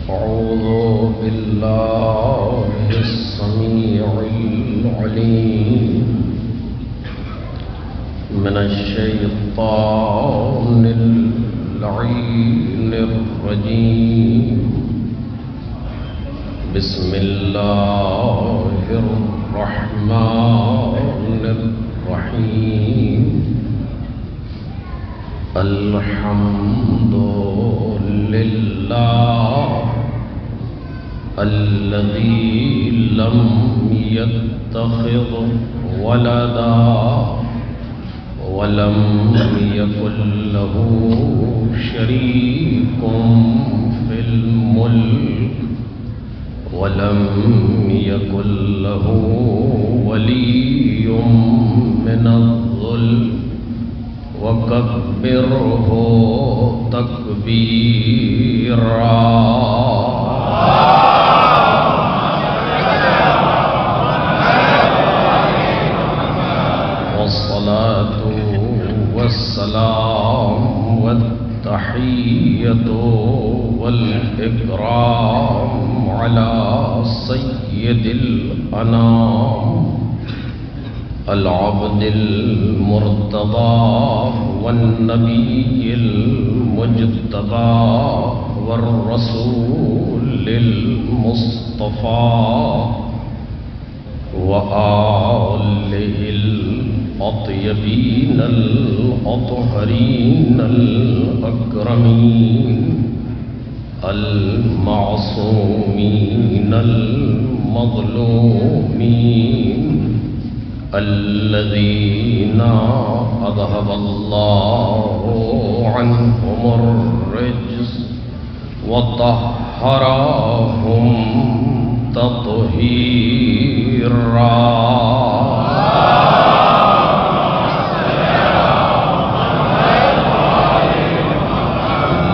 أعوذ بالله السميع العليم من الشيطان اللعين الرجيم بسم الله الرحمن الرحيم الحمد لله الذي لم يتخذ ولدا ولم يكن له شريك في الملك ولم يكن له ولي من الذل وكبره تكبيرا والصلاة والسلام والتحية والإكرام على سيد الأنام العبد المرتضى والنبي المجتبى والرسول المصطفى وآله الأطيبين الأطهرين الأكرمين المعصومين المظلومين الذين أذهب الله عنهم الرجس وطهرهم تطهيرا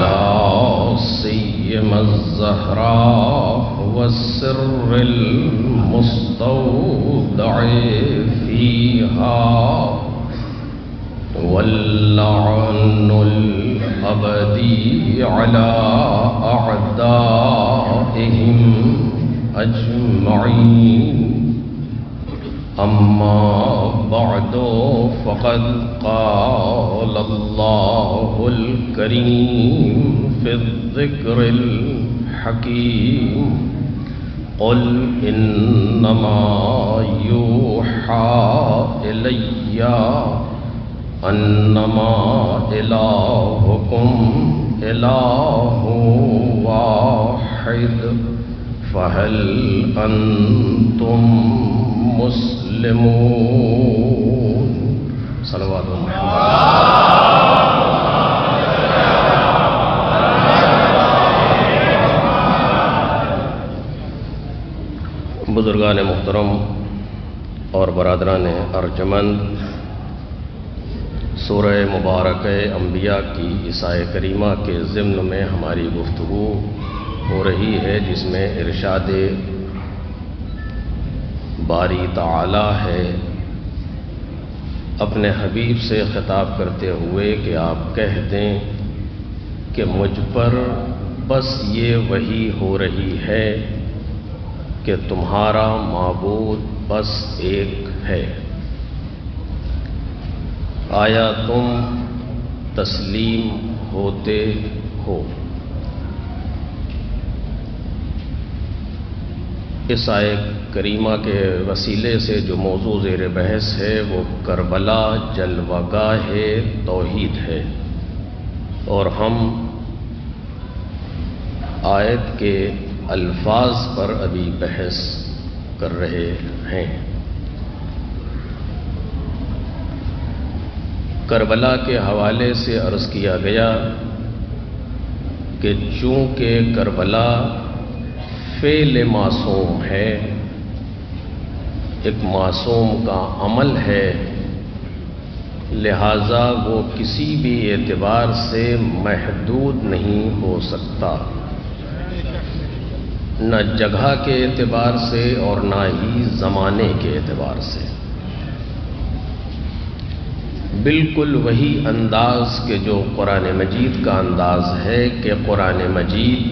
لا سيما الزهراء والسر المستودع فيها واللعن الأبدي على أعدائهم أجمعين أما بعد فقد قال الله الكريم في الذكر الحكيم قل إنما يوحى إلي أنما إلهكم إله واحد فهل أنتم مسلمون صلوات محمد۔ بزرگان محترم اور برادران ارجمند، سورہ مبارک انبیاء کی اس آیہ کریمہ کے ضمن میں ہماری گفتگو ہو رہی ہے، جس میں ارشاد باری تعالی ہے اپنے حبیب سے خطاب کرتے ہوئے کہ آپ کہہ دیں کہ مجھ پر بس یہ وحی ہو رہی ہے کہ تمہارا معبود بس ایک ہے، آیا تم تسلیم ہوتے ہو؟ اس آیہ کریمہ کے وسیلے سے جو موضوع زیر بحث ہے وہ کربلا جلوگاہ توحید ہے، اور ہم آیت کے الفاظ پر ابھی بحث کر رہے ہیں۔ کربلا کے حوالے سے عرض کیا گیا کہ چونکہ کربلا فعل معصوم ہے، ایک معصوم کا عمل ہے، لہذا وہ کسی بھی اعتبار سے محدود نہیں ہو سکتا، نہ جگہ کے اعتبار سے اور نہ ہی زمانے کے اعتبار سے۔ بالکل وہی انداز کے جو قرآن مجید کا انداز ہے کہ قرآن مجید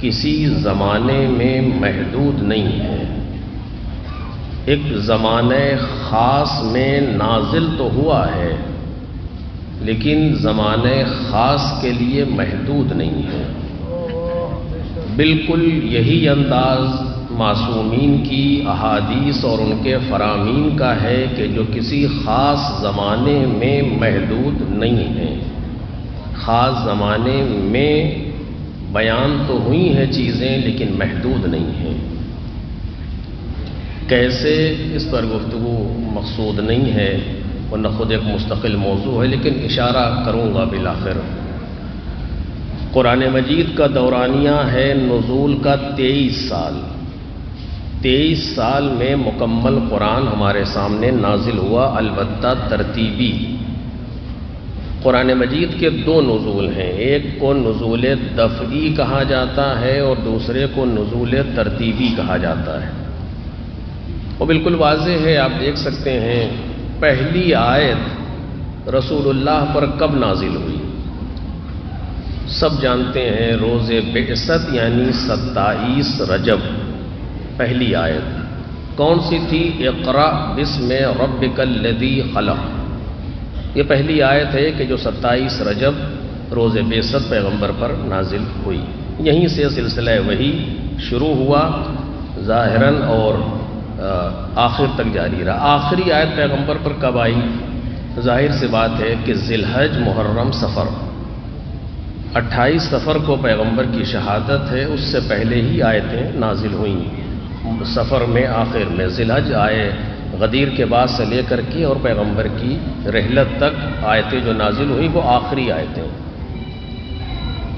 کسی زمانے میں محدود نہیں ہے. ایک زمانے خاص میں نازل تو ہوا ہے لیکن زمانے خاص کے لیے محدود نہیں ہے. بالکل یہی انداز معصومین کی احادیث اور ان کے فرامین کا ہے کہ جو کسی خاص زمانے میں محدود نہیں ہے. خاص زمانے میں بیان تو ہوئی ہیں چیزیں لیکن محدود نہیں ہیں. کیسے، اس پر گفتگو مقصود نہیں ہے ورنہ خود ایک مستقل موضوع ہے، لیکن اشارہ کروں گا بالآخر. قرآن مجید کا دورانیہ ہے نزول کا 23 سال. 23 سال میں مکمل قرآن ہمارے سامنے نازل ہوا، البتہ ترتیبی. قرآن مجید کے 2 نزول ہیں، ایک کو نزول دفعی کہا جاتا ہے اور دوسرے کو نزول ترتیبی کہا جاتا ہے. وہ بالکل واضح ہے، آپ دیکھ سکتے ہیں پہلی آیت رسول اللہ پر کب نازل ہوئی. سب جانتے ہیں روز بعثت یعنی 27 رجب پہلی آیت کون سی تھی؟ اقرأ بسم ربک الذی خلق. یہ پہلی آیت ہے کہ جو 27 رجب روز بعثت پیغمبر پر نازل ہوئی. یہیں سے سلسلہ وحی شروع ہوا ظاہراً اور آخر تک جاری رہا. آخری آیت پیغمبر پر کب آئی؟ ظاہر سی بات ہے کہ ذی الحج، محرم، صفر. 28 صفر کو پیغمبر کی شہادت ہے، اس سے پہلے ہی آیتیں نازل ہوئیں. صفر میں آخر میں، ذی الحج آئے غدیر کے بعد سے لے کر کے اور پیغمبر کی رحلت تک آیتیں جو نازل ہوئیں وہ آخری آیتیں.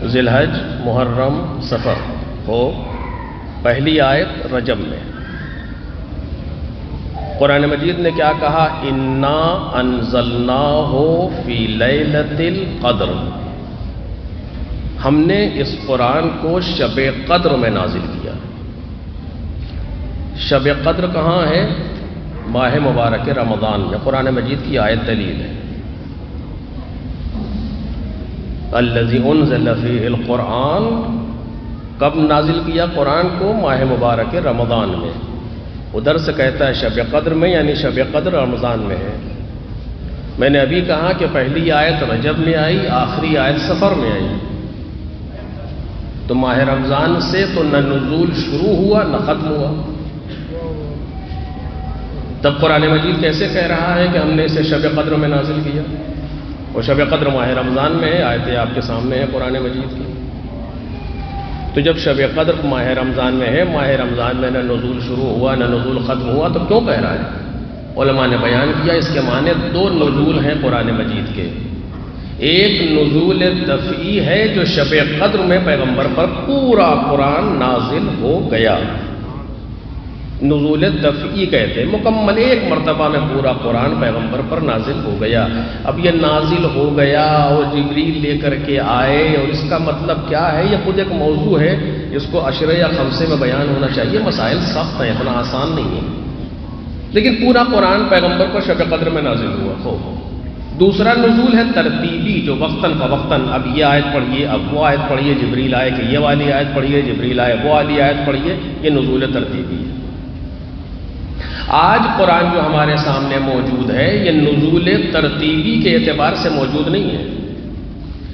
ذی الحج، محرم، صفر ہو. پہلی آیت رجب میں. قرآن مجید نے کیا کہا؟ انا انزلناہ فی لیلۃ القدر. ہم نے اس قرآن کو شب قدر میں نازل کیا. شب قدر کہاں ہے؟ ماہ مبارک رمضان میں. قرآن مجید کی آیت دلیل ہے. الذی انزل فیہ القرآن. کب نازل کیا قرآن کو؟ ماہ مبارک رمضان میں. ادھر سے کہتا ہے شب قدر میں، یعنی شب قدر رمضان میں ہے. میں نے ابھی کہا کہ پہلی آیت رجب میں آئی، آخری آیت صفر میں آئی. تو ماہ رمضان سے تو نہ نزول شروع ہوا نہ ختم ہوا. تب قرآن مجید کیسے کہہ رہا ہے کہ ہم نے اسے شب قدر میں نازل کیا؟ اور شب قدر ماہ رمضان میں ہے. آیتیں آپ کے سامنے ہیں قرآن مجید کی. تو جب شب قدر ماہ رمضان میں ہے، ماہ رمضان میں نہ نزول شروع ہوا نہ نزول ختم ہوا، تو کیوں کہہ رہا ہے؟ علماء نے بیان کیا اس کے معنی 2 نزول ہیں قرآن مجید کے. ایک نزول دفعی ہے جو شب قدر میں پیغمبر پر پورا قرآن نازل ہو گیا. نزول دفعی کہتے ہیں مکمل ایک مرتبہ میں پورا قرآن پیغمبر پر نازل ہو گیا. اب یہ نازل ہو گیا اور جبریل لے کر کے آئے، اور اس کا مطلب کیا ہے؟ یہ خود ایک موضوع ہے، اس کو عشرے یا خمسے میں بیان ہونا چاہیے. مسائل سخت ہیں، اتنا آسان نہیں ہے. لیکن پورا قرآن پیغمبر پر شب قدر میں نازل ہوا. دوسرا نزول ہے ترتیبی، جو وقتاً فوقتاً، اب یہ آیت پڑھیے، اب وہ آیت پڑھیے، جبریل آئے کہ یہ والی آیت پڑھیے، جبریل آئے وہ والی آیت پڑھیے. یہ نزول ترتیبی ہے. آج قرآن جو ہمارے سامنے موجود ہے یہ نزول ترتیبی کے اعتبار سے موجود نہیں ہے.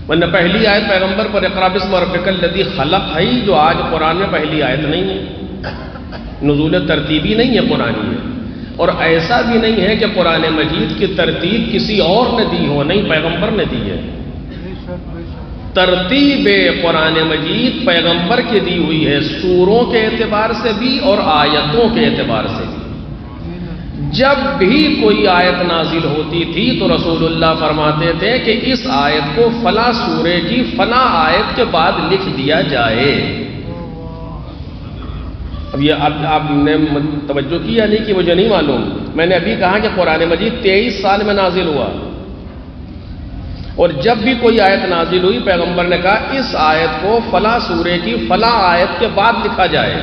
ورنہ پہلی آیت پیغمبر پر اقرأ بسم ربک الذی خلق ہے، جو آج قرآن میں پہلی آیت نہیں ہے. نزول ترتیبی نہیں ہے قرآن میں. اور ایسا بھی نہیں ہے کہ قرآن مجید کی ترتیب کسی اور نے دی ہو، نہیں، پیغمبر نے دی ہے. ترتیب قرآن مجید پیغمبر کی دی ہوئی ہے، سوروں کے اعتبار سے بھی اور آیتوں کے اعتبار سے بھی. جب بھی کوئی آیت نازل ہوتی تھی تو رسول اللہ فرماتے تھے کہ اس آیت کو فلاں سورے کی فلاں آیت کے بعد لکھ دیا جائے. اب یہ آپ نے توجہ کیا نہیں کہ مجھے نہیں معلوم. میں نے ابھی کہا کہ قرآن مجید 23 سال میں نازل ہوا، اور جب بھی کوئی آیت نازل ہوئی پیغمبر نے کہا اس آیت کو فلاں سورے کی فلاں آیت کے بعد لکھا جائے.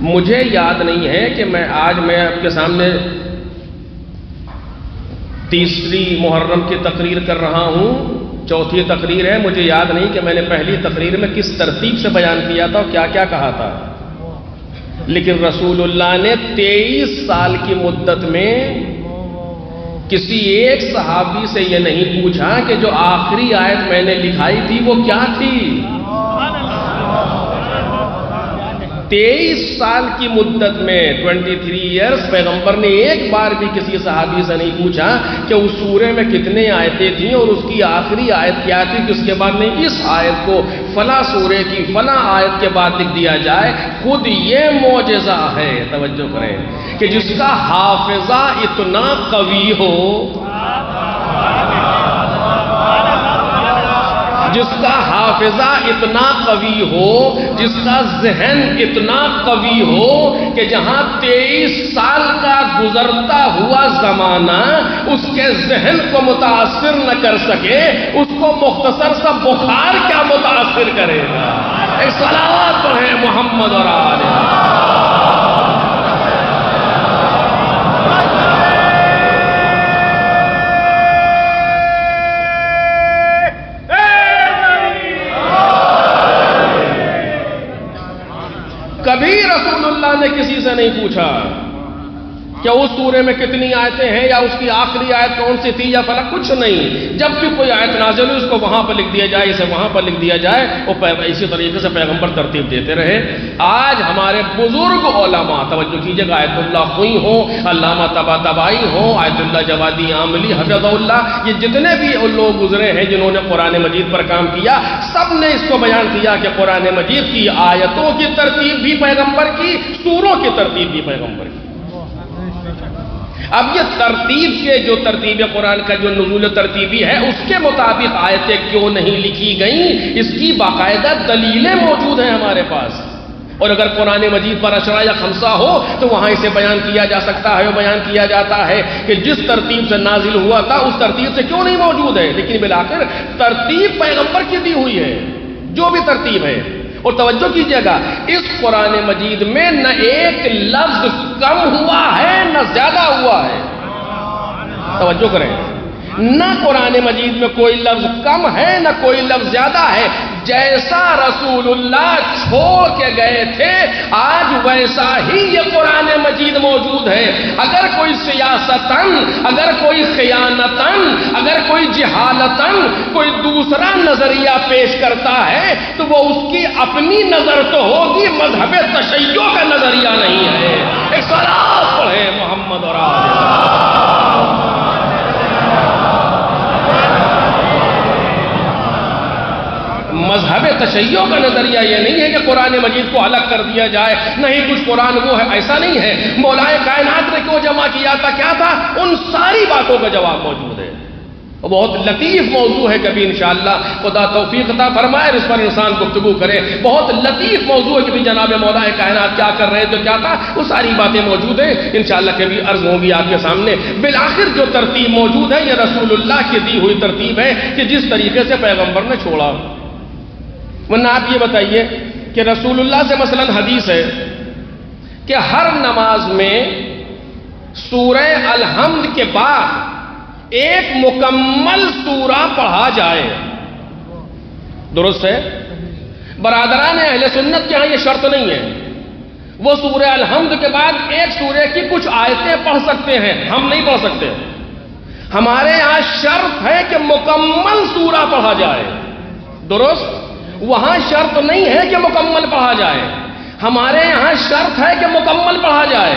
مجھے یاد نہیں ہے کہ میں آج آپ کے سامنے 30 محرم کی تقریر کر رہا ہوں، چوتھی تقریر ہے، مجھے یاد نہیں کہ میں نے پہلی تقریر میں کس ترتیب سے بیان کیا تھا اور کیا کیا کہا تھا، لیکن رسول اللہ نے 23 سال کی مدت میں کسی ایک صحابی سے یہ نہیں پوچھا کہ جو آخری آیت میں نے لکھائی تھی وہ کیا تھی۔ 23 سال کی مدت میں 23 ایئرز پیغمبر نے ایک بار بھی کسی صحابی سے نہیں پوچھا کہ اس سورے میں کتنے آیتیں تھیں اور اس کی آخری آیت کیا تھی، کہ اس کے بعد نہیں اس آیت کو فلاں سورے کی فلاں آیت کے بعد لکھ دیا جائے۔ خود یہ معجزہ ہے، توجہ کریں، کہ جس کا حافظہ اتنا قوی ہو، جس کا حافظہ اتنا قوی ہو، جس کا ذہن اتنا قوی ہو کہ جہاں 23 سال کا گزرتا ہوا زمانہ اس کے ذہن کو متاثر نہ کر سکے، اس کو مختصر سا بخار کیا متاثر کرے گا۔ ایک صلوات پڑھیں محمد اور آلہ۔ کبھی رسول اللہ نے کسی سے نہیں پوچھا کہ اس سورے میں کتنی آیتیں ہیں یا اس کی آخری آیت کون سی تھی یا فلاں، کچھ نہیں۔ جب بھی کوئی آیت نازل ہوئی اس کو وہاں پر لکھ دیا جائے، اسے وہاں پر لکھ دیا جائے، وہ اسی طریقے سے پیغمبر ترتیب دیتے رہے۔ آج ہمارے بزرگ علماء، توجہ کیجیے گا، آیت اللہ خوئی ہوں، علامہ طباطبائی ہوں، آیت اللہ جوادی عاملی حفظہ اللہ، یہ جتنے بھی لوگ گزرے ہیں جنہوں نے قرآن مجید پر کام کیا، سب نے اس کو بیان کیا کہ قرآن مجید کی آیتوں کی ترتیب بھی پیغمبر کی، سوروں کی ترتیب بھی پیغمبر کی۔ اب یہ ترتیب کے جو ترتیب قرآن کا جو نزول ترتیبی ہے اس کے مطابق آیتیں کیوں نہیں لکھی گئیں، اس کی باقاعدہ دلیلیں موجود ہیں ہمارے پاس۔ اور اگر قرآن مجید پر اشرا یا خمسہ ہو تو وہاں اسے بیان کیا جا سکتا ہے، بیان کیا جاتا ہے کہ جس ترتیب سے نازل ہوا تھا اس ترتیب سے کیوں نہیں موجود ہے، لیکن بالآخر ترتیب پیغمبر کی دی ہوئی ہے، جو بھی ترتیب ہے۔ اور توجہ کیجئے گا، اس قرآن مجید میں نہ ایک لفظ کم ہوا ہے نہ زیادہ ہوا ہے، توجہ کریں، نہ قرآن مجید میں کوئی لفظ کم ہے نہ کوئی لفظ زیادہ ہے۔ جیسا رسول اللہ چھوڑ کے گئے تھے آج ویسا ہی یہ قرآن مجید موجود ہے۔ اگر کوئی سیاستاً، اگر کوئی خیانتاً، اگر کوئی جہالتاً کوئی دوسرا نظریہ پیش کرتا ہے تو وہ اس کی اپنی نظر تو ہوگی، مذہب تشیع کا نظریہ نہیں ہے۔ ایک صلوات پڑھیں محمد اور آلہ۔ مذہب تشیع کا نظریہ یہ نہیں ہے کہ قرآن مجید کو الگ کر دیا جائے، نہیں کچھ قرآن وہ ہے، ایسا نہیں ہے۔ مولا کائنات نے کیوں جمع کیا تھا، کیا تھا، ان ساری باتوں کا جواب موجود ہے۔ بہت لطیف موضوع ہے، کبھی انشاءاللہ خدا توفیق عطا فرمائے اس پر انسان گفتگو کرے۔ بہت لطیف موضوع ہے کہ بھی جناب مولا کائنات کیا کر رہے تو کیا تھا، وہ ساری باتیں موجود ہیں، انشاءاللہ کبھی عرض ہوگی آپ کے سامنے۔ بالآخر جو ترتیب موجود ہے یہ رسول اللہ کی دی ہوئی ترتیب ہے کہ جس طریقے سے پیغمبر نے چھوڑا۔ ورنہ آپ یہ بتائیے کہ رسول اللہ سے مثلا حدیث ہے کہ ہر نماز میں سورہ الحمد کے بعد ایک مکمل سورہ پڑھا جائے، درست ہے؟ برادران اہل سنت کے ہاں یہ شرط نہیں ہے، وہ سورہ الحمد کے بعد ایک سورے کی کچھ آیتیں پڑھ سکتے ہیں، ہم نہیں پڑھ سکتے۔ ہمارے یہاں شرط ہے کہ مکمل سورہ پڑھا جائے، درست؟ وہاں شرط نہیں ہے کہ مکمل پڑھا جائے، ہمارے یہاں شرط ہے کہ مکمل پڑھا جائے۔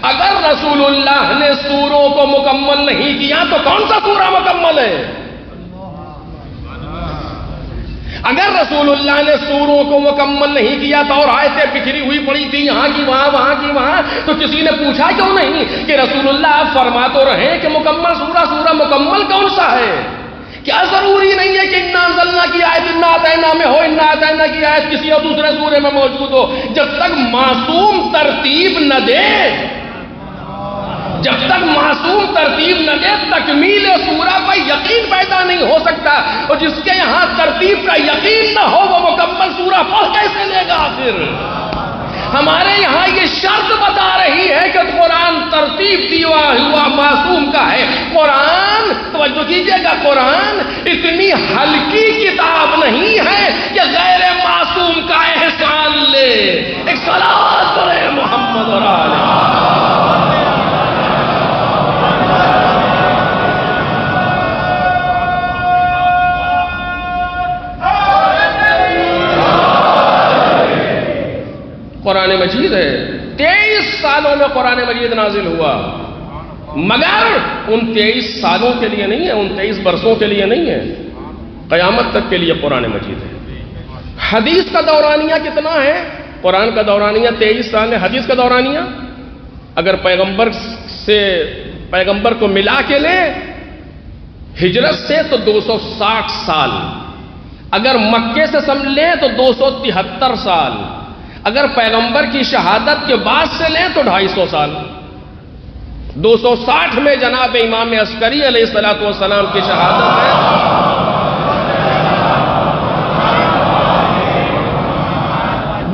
اگر رسول اللہ نے سوروں کو مکمل نہیں کیا تو کون سا سورہ مکمل ہے؟ اگر رسول اللہ نے سوروں کو مکمل نہیں کیا تو اور آیتیں بکھری ہوئی پڑی تھی، یہاں کی وہاں، وہاں کی وہاں، تو کسی نے پوچھا کیوں نہیں کہ رسول اللہ آپ فرما تو رہے کہ مکمل سورہ مکمل کون سا ہے؟ کیا ضروری نہیں ہے کہ انا انزلنا کی آیت انا اعطینا میں ہو، انا اعطینا کی آیت کسی اور دوسرے سورے میں موجود ہو؟ جب تک معصوم ترتیب نہ دے، جب تک معصوم ترتیب نہ دے تکمیل سورہ پر یقین پیدا نہیں ہو سکتا، اور جس کے یہاں ترتیب کا یقین نہ ہو وہ مکمل سورہ پڑھ کیسے لے گا؟ آخر ہمارے یہاں یہ شرط بتا رہی ہے کہ قرآن ترتیب دیا ہوا معصوم کا ہے. قرآن، توجہ کیجئے گا، قرآن اتنی ہلکی کتاب نہیں ہے کہ غیر معصوم کا احسان لے. ایک صلوات پڑھے محمد اور آلہ. قرآن مجید ہے، 23 سالوں میں قرآن مجید نازل ہوا، مگر ان 23 سالوں کے لیے نہیں ہے، ان 23 برسوں کے لیے نہیں ہے، قیامت تک کے لیے قرآن مجید ہے. حدیث کا دورانیہ کتنا ہے؟ قرآن کا دورانیہ 23 سال ہے. حدیث کا دورانیہ اگر پیغمبر کو ملا کے لیں ہجرت سے تو 260 سال، اگر مکے سے سمجھ لیں تو 273 سال، اگر پیغمبر کی شہادت کے بعد سے لیں تو 250 سال. 260 میں جناب امام عسکری علیہ السلام کی شہادت ہے.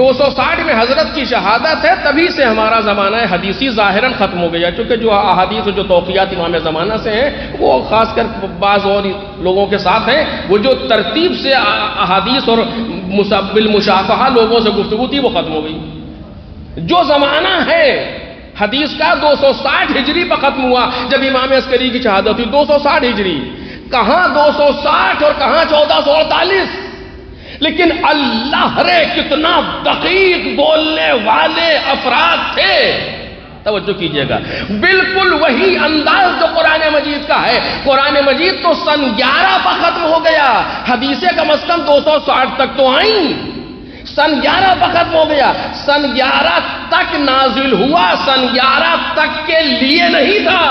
دو سو ساٹھ میں حضرت کی شہادت ہے. تبھی سے ہمارا زمانہ حدیثی ظاہراً ختم ہو گیا، چونکہ جو احادیث جو توقیات امام زمانہ سے ہیں وہ خاص کر بعض اور لوگوں کے ساتھ ہیں، وہ جو ترتیب سے احادیث اور بالمشافہہ لوگوں سے گفتگو تھی وہ ختم ہو گئی. جو زمانہ ہے حدیث کا 260 ہجری پر ختم ہوا جب امام عسکری کی شہادت ہوئی. 260 ہجری، کہاں 260 اور کہاں 1448. لیکن اللہ رے کتنا دقیق بولنے والے افراد تھے. توجہ کیجئے گا، بالکل وہی انداز جو قرآن مجید کا ہے. قرآن مجید تو سن 11 پر ختم ہو گیا، حدیثیں کم از کم 260 تک تو آئیں. سن 11 پر ختم ہو گیا، سن 11 تک نازل ہوا، سن 11 تک کے لیے نہیں تھا.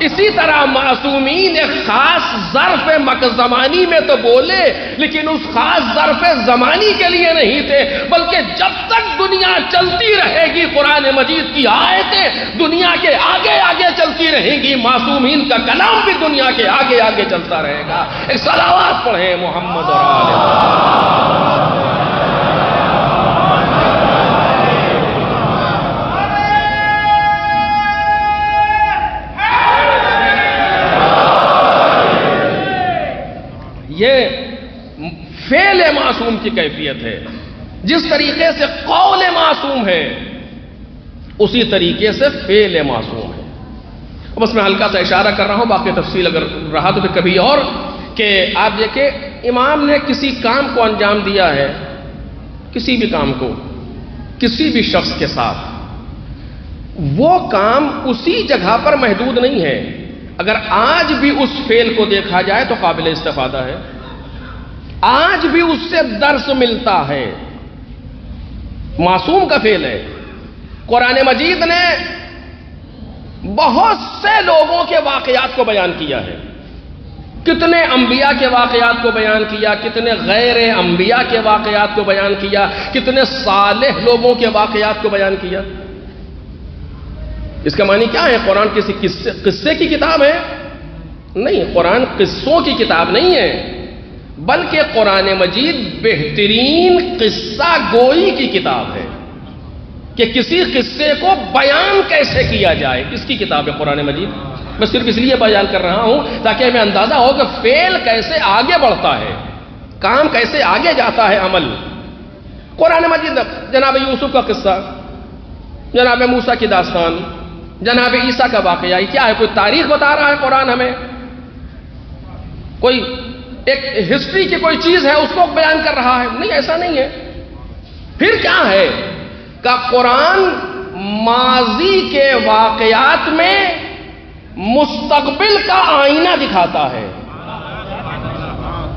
اسی طرح معصومین ایک خاص ظرف زمانی میں تو بولے، لیکن اس خاص ظرف زمانی کے لیے نہیں تھے، بلکہ جب تک دنیا چلتی رہے گی قرآن مجید کی آیتیں دنیا کے آگے آگے چلتی رہیں گی، معصومین کا کلام بھی دنیا کے آگے آگے چلتا رہے گا. ایک صلوات پڑھیں محمد اور آلہ. یہ فعل معصوم کی کیفیت ہے. جس طریقے سے قول معصوم ہے اسی طریقے سے فعل معصوم ہے. بس میں ہلکا سا اشارہ کر رہا ہوں، باقی تفصیل اگر رہا تو پھر کبھی اور. کہ آپ دیکھیں امام نے کسی کام کو انجام دیا ہے، کسی بھی کام کو کسی بھی شخص کے ساتھ، وہ کام اسی جگہ پر محدود نہیں ہے. اگر آج بھی اس فعل کو دیکھا جائے تو قابل استفادہ ہے، آج بھی اس سے درس ملتا ہے. معصوم کا فعل ہے. قرآن مجید نے بہت سے لوگوں کے واقعات کو بیان کیا ہے. کتنے انبیاء کے واقعات کو بیان کیا، کتنے غیر انبیاء کے واقعات کو بیان کیا، کتنے صالح لوگوں کے واقعات کو بیان کیا. اس کا معنی کیا ہے؟ قرآن کسی قصے کی کتاب ہے؟ نہیں، قرآن قصوں کی کتاب نہیں ہے، بلکہ قرآن مجید بہترین قصہ گوئی کی کتاب ہے کہ کسی قصے کو بیان کیسے کیا جائے. اس کی کتاب ہے قرآن مجید. میں صرف اس لیے بیان کر رہا ہوں تاکہ ہمیں اندازہ ہو کہ فعل کیسے آگے بڑھتا ہے، کام کیسے آگے جاتا ہے، عمل. قرآن مجید جناب یوسف کا قصہ، جناب موسیٰ کی داستان، جناب عیسیٰ کا واقعہ، یہ کیا ہے؟ کوئی تاریخ بتا رہا ہے قرآن ہمیں؟ کوئی ایک ہسٹری کی کوئی چیز ہے اس کو بیان کر رہا ہے؟ نہیں، ایسا نہیں ہے. پھر کیا ہے کہ قرآن ماضی کے واقعات میں مستقبل کا آئینہ دکھاتا ہے.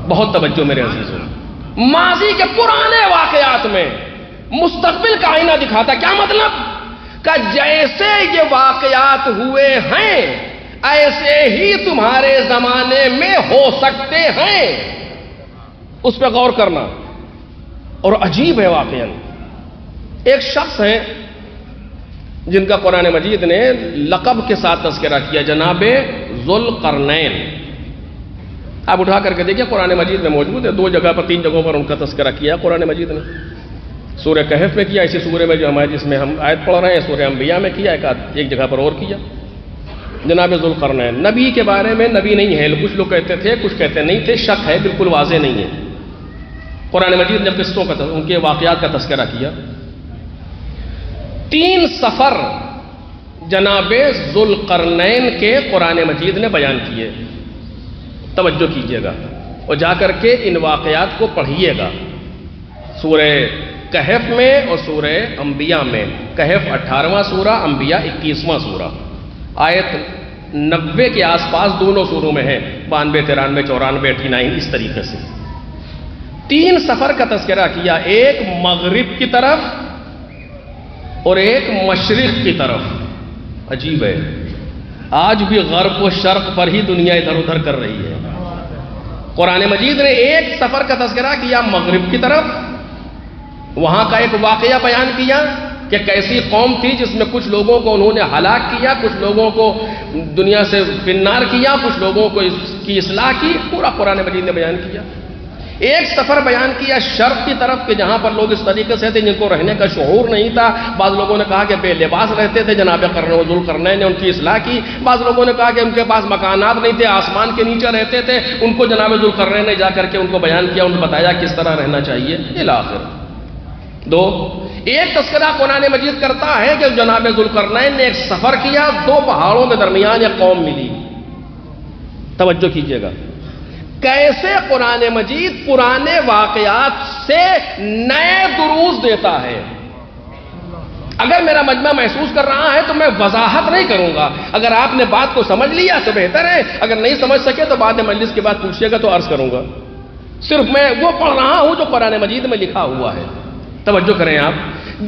بہت توجہ میرے عزیزوں، ماضی کے پرانے واقعات میں مستقبل کا آئینہ دکھاتا. کیا مطلب؟ کہ جیسے یہ واقعات ہوئے ہیں ایسے ہی تمہارے زمانے میں ہو سکتے ہیں. اس پہ غور کرنا. اور عجیب ہے واقعا، ایک شخص ہے جن کا قرآن مجید نے لقب کے ساتھ تذکرہ کیا، جناب ذوالقرنین. آپ اٹھا کر کے دیکھیں قرآن مجید میں موجود ہے، 2 جگہ پر 3 جگہوں پر ان کا تذکرہ کیا قرآن مجید نے. سورہ کہف میں کیا، اسی سورہ میں جو ہمارے جس میں ہم آیت پڑھ رہے ہیں سورہ انبیاء میں کیا، ایک جگہ پر اور کیا۔ جناب ذوالقرنین نبی کے بارے میں نبی نہیں ہے، کچھ لوگ کہتے تھے کچھ کہتے نہیں تھے، شک ہے، بالکل واضح نہیں ہے۔ قرآن مجید نے قصوں کا ان کے واقعات کا تذکرہ کیا۔ 3 سفر جناب ذوالقرنین کے قرآن مجید نے بیان کیے، توجہ کیجئے گا اور جا کر کے ان واقعات کو پڑھیے گا۔ سورہ کہف میں اور سورہ انبیاء میں، کہف 18واں سورہ، انبیاء 21واں سورہ، آیت 90 کے آس پاس دونوں سوروں میں ہے، 92 93 94 89 اس طریقے سے 3 سفر کا تذکرہ کیا، ایک مغرب کی طرف اور ایک مشرق کی طرف۔ عجیب ہے، آج بھی غرب و شرق پر ہی دنیا ادھر ادھر کر رہی ہے۔ قرآن مجید نے ایک سفر کا تذکرہ کیا مغرب کی طرف، وہاں کا ایک واقعہ بیان کیا کہ کیسی قوم تھی جس میں کچھ لوگوں کو انہوں نے ہلاک کیا، کچھ لوگوں کو دنیا سے فنار کیا، کچھ لوگوں کو اس کی اصلاح کی، پورا قرآن مجید نے بیان کیا۔ ایک سفر بیان کیا شرق کی طرف کہ جہاں پر لوگ اس طریقے سے تھے جن کو رہنے کا شعور نہیں تھا، بعض لوگوں نے کہا کہ بے لباس رہتے تھے، جناب ذوالقرنین نے ان کی اصلاح کی۔ بعض لوگوں نے کہا کہ ان کے پاس مکانات نہیں تھے، آسمان کے نیچے رہتے تھے، ان کو جناب ذوالقرنین نے جا کر کے ان کو بیان کیا، ان کو بتایا کس طرح رہنا چاہیے الی آخر۔ 2 ایک تذکرہ قرآن مجید کرتا ہے کہ جناب ذوالقرنین نے ایک سفر کیا، 2 پہاڑوں کے درمیان ایک قوم ملی۔ توجہ کیجئے گا کیسے قرآن مجید پرانے واقعات سے نئے دروس دیتا ہے۔ اگر میرا مجمع محسوس کر رہا ہے تو میں وضاحت نہیں کروں گا، اگر آپ نے بات کو سمجھ لیا تو بہتر ہے، اگر نہیں سمجھ سکے تو بعد میں مجلس کے بعد پوچھیے گا تو عرض کروں گا۔ صرف میں وہ پڑھ رہا ہوں جو قرآن مجید میں لکھا ہوا ہے۔ توجہ کریں آپ،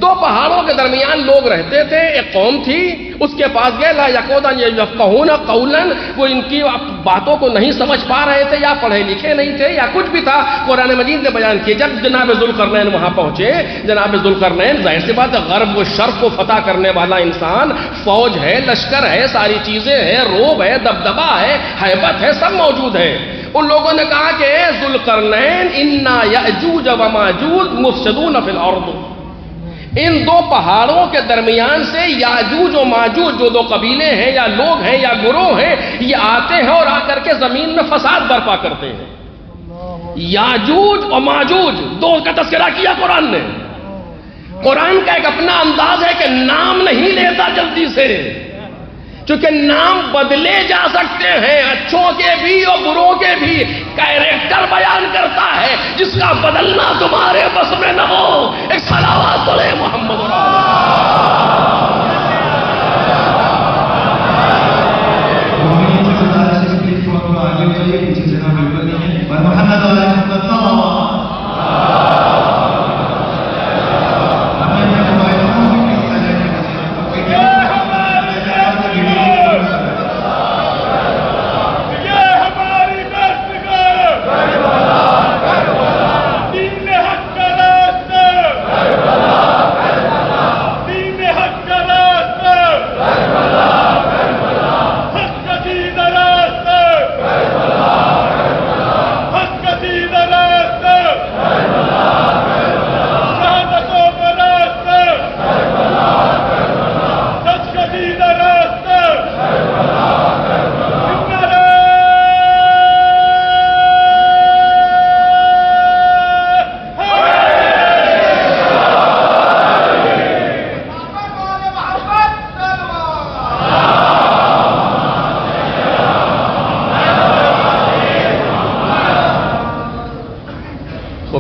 2 پہاڑوں کے درمیان لوگ رہتے تھے، ایک قوم تھی، اس کے پاس گئے لا یقودن یفقہون قولا، وہ ان کی باتوں کو نہیں سمجھ پا رہے تھے، یا پڑھے لکھے نہیں تھے یا کچھ بھی تھا، قرآن مجید نے بیان کیا۔ جب جناب ذوالقرنین وہاں پہنچے، جناب ذوالقرنین ظاہر سی بات ہے غرب و شرق کو فتح کرنے والا انسان، فوج ہے، لشکر ہے، ساری چیزیں ہیں، روب ہے، دبدبہ ہے، ہیبت ہے، سب موجود ہے۔ ان لوگوں نے کہا کہ اے ذوالقرنین انا یأجوج و ماجوج مفسدون فی الارض، ان 2 پہاڑوں کے درمیان سے یاجوج و ماجوج جو 2 قبیلے ہیں یا لوگ ہیں یا گروہ ہیں، یہ آتے ہیں اور آ کر کے زمین میں فساد برپا کرتے ہیں۔ یاجوج اور ماجوج 2 کا تذکرہ کیا قرآن نے۔ قرآن کا ایک اپنا انداز ہے کہ نام نہیں لیتا جلدی سے، چونکہ نام بدلے جا سکتے ہیں، اچھوں کے بھی اور بروں کے بھی۔ کیریکٹر بیان کرتا ہے، جس کا بدلنا تمہارے بس میں نہ ہو، ایک صلوات پڑھے محمد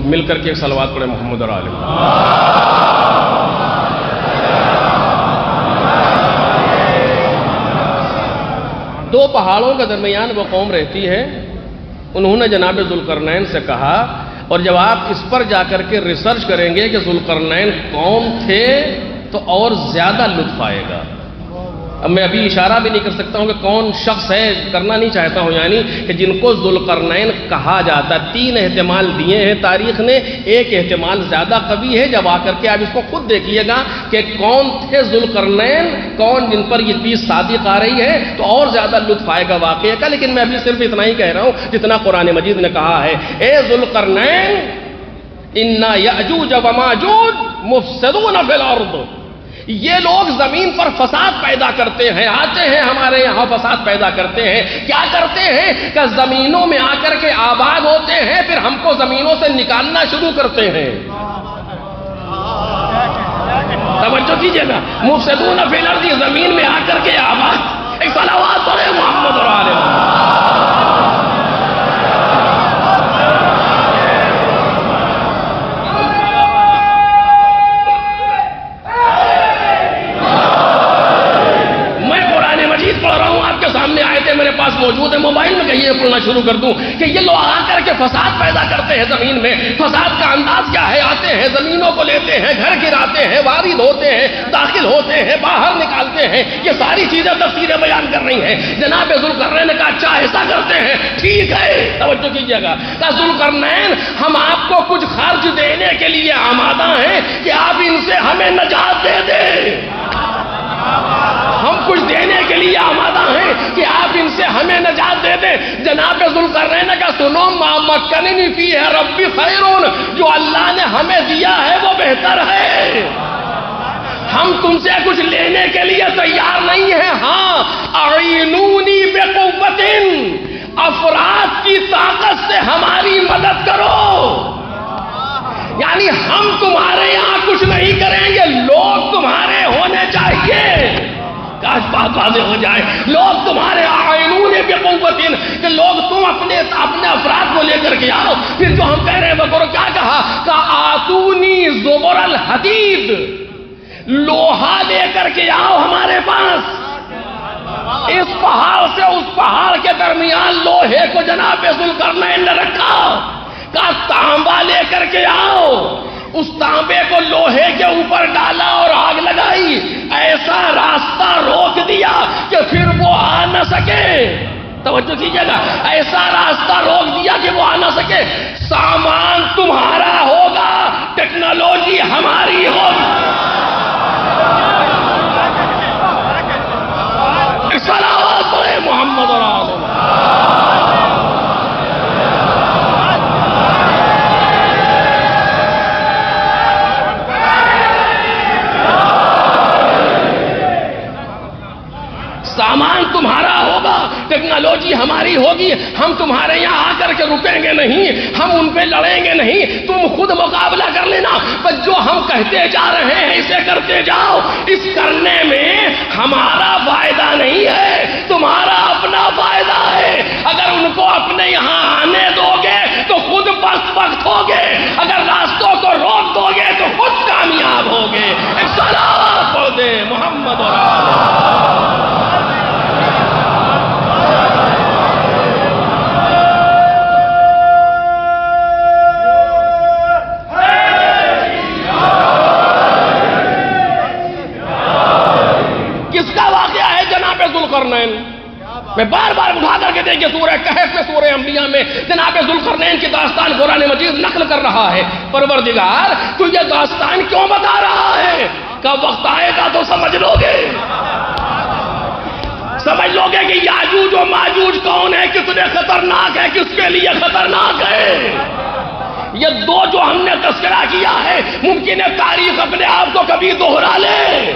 مل کر کے ایک صلوات پڑھے محمد اور آل محمد۔ 2 پہاڑوں کے درمیان وہ قوم رہتی ہے، انہوں نے جناب ذوالقرنین سے کہا، اور جب آپ اس پر جا کر کے ریسرچ کریں گے کہ ذوالقرنین کون تھے تو اور زیادہ لطف آئے گا۔ اب میں ابھی اشارہ بھی نہیں کر سکتا ہوں کہ کون شخص ہے، کرنا نہیں چاہتا ہوں، یعنی کہ جن کو ذوالقرنین کہا جاتا۔ 3 احتمال دیے ہیں تاریخ نے، ایک احتمال زیادہ قوی ہے، جب آ کر کے آپ اس کو خود دیکھیے گا کہ کون تھے ذوالقرنین، کون جن پر یہ چیز صادق آ رہی ہے، تو اور زیادہ لطف آئے گا واقعے کا۔ لیکن میں ابھی صرف اتنا ہی کہہ رہا ہوں جتنا قرآن مجید نے کہا ہے، اے ذوالقرنین ان یأجوج وماجوج مفسدون فی الارض، یہ لوگ زمین پر فساد پیدا کرتے ہیں، آتے ہیں ہمارے یہاں فساد پیدا کرتے ہیں۔ کیا کرتے ہیں کہ زمینوں میں آ کر کے آباد ہوتے ہیں، پھر ہم کو زمینوں سے نکالنا شروع کرتے ہیں۔ توجہ کیجئے گا، مفسدون فی الارض، زمین میں آ کر کے آباد۔ ایک صلوات پڑھے محمد اور آل میرے پاس موجود ہے، موبائل میں کہیے پڑھنا شروع کر دوں کہ یہ لوگ آ کر کے فساد پیدا کرتے ہیں زمین میں۔ فساد کا انداز کیا ہے؟ آتے ہیں زمینوں کو لیتے ہیں، گھر گراتے ہیں، وارد ہوتے ہیں، داخل ہوتے ہیں، باہر نکالتے ہیں۔ یہ ساری چیزیں تفسیریں بیان کر رہی ہیں۔ جناب ذوالقرنین نے کہا اچھا ایسا کرتے ہیں، ٹھیک ہے، توجہ کیجیے گا، کہا ذوالقرنین ہم آپ کو کچھ خرچ دینے کے لیے آمادہ ہیں کہ آپ ان سے ہمیں نجات دے دیں۔ ہم کچھ دینے کے لیے آمادہ ہیں کہ آپ ان سے ہمیں نجات دے دیں۔ جناب ذوالقرنین نے کہا سنو، ما مکننی فیہ ربی خیرون، جو اللہ نے ہمیں دیا ہے وہ بہتر ہے، ہم تم سے کچھ لینے کے لیے تیار نہیں ہیں۔ ہاں اعینونی بقوۃ، افراد کی طاقت سے ہماری مدد کرو، یعنی ہم تمہارے یہاں کچھ نہیں کریں گے، لوگ تمہارے ہونے چاہیے۔ کاش بات واضح ہو جائے، لوگ تمہارے اعینون بقوۃ، کہ لوگ تم اپنے افراد کو لے کر کے آؤ۔ پھر جو ہم کہہ رہے ہیں وہ کرو، کیا کہا کہ آتونی زبر الحدید، لوہا لے کر کے آؤ ہمارے پاس۔ اس پہاڑ سے اس پہاڑ کے درمیان لوہے کو جناب ذوالقرنین نے رکھا، کہا تانبا لے کر کے آؤ۔ اس تانبے کو لوہے کے اوپر ڈالا اور آگ لگائی، ایسا راستہ روک دیا کہ پھر وہ آ نہ سکے۔ توجہ کیجیے گا، ایسا راستہ روک دیا کہ وہ آ نہ سکے۔ سامان تمہارا ہوگا، ٹیکنالوجی ہماری ہوگی۔ صلوات پڑھے محمد اور آل محمد۔ سامان تمہارا ہوگا، ٹیکنالوجی ہماری ہوگی، ہم تمہارے یہاں آ کر کے رکیں گے نہیں، ہم ان پہ لڑیں گے نہیں، تم خود مقابلہ کر لینا، بس جو ہم کہتے جا رہے ہیں اسے کرتے جاؤ۔ اس کرنے میں ہمارا فائدہ نہیں ہے، تمہارا اپنا فائدہ ہے۔ اگر ان کو اپنے یہاں آنے دو گے تو خود وقت ہوگے، اگر راستوں کو روک دو گے تو خود کامیاب ہوگے۔ ایک صلوات پڑھ دے محمد اور میں بار بار اٹھا کر کے دیکھیں سورہ کہف میں، سورہ انبیاء میں جناب ذوالقرنین کی داستان قرآن مجید نقل کر رہا ہے۔ پروردگار تو یہ داستان کیوں بتا رہا ہے؟ کہ وقت آئے گا تو سمجھ لو گے کہ یاجوج و ماجوج کون ہے، کتنے خطرناک ہے، کس کے لیے خطرناک ہے۔ یہ دو جو ہم نے تذکرہ کیا ہے، ممکن ہے تاریخ اپنے آپ کو کبھی دوہرا لے،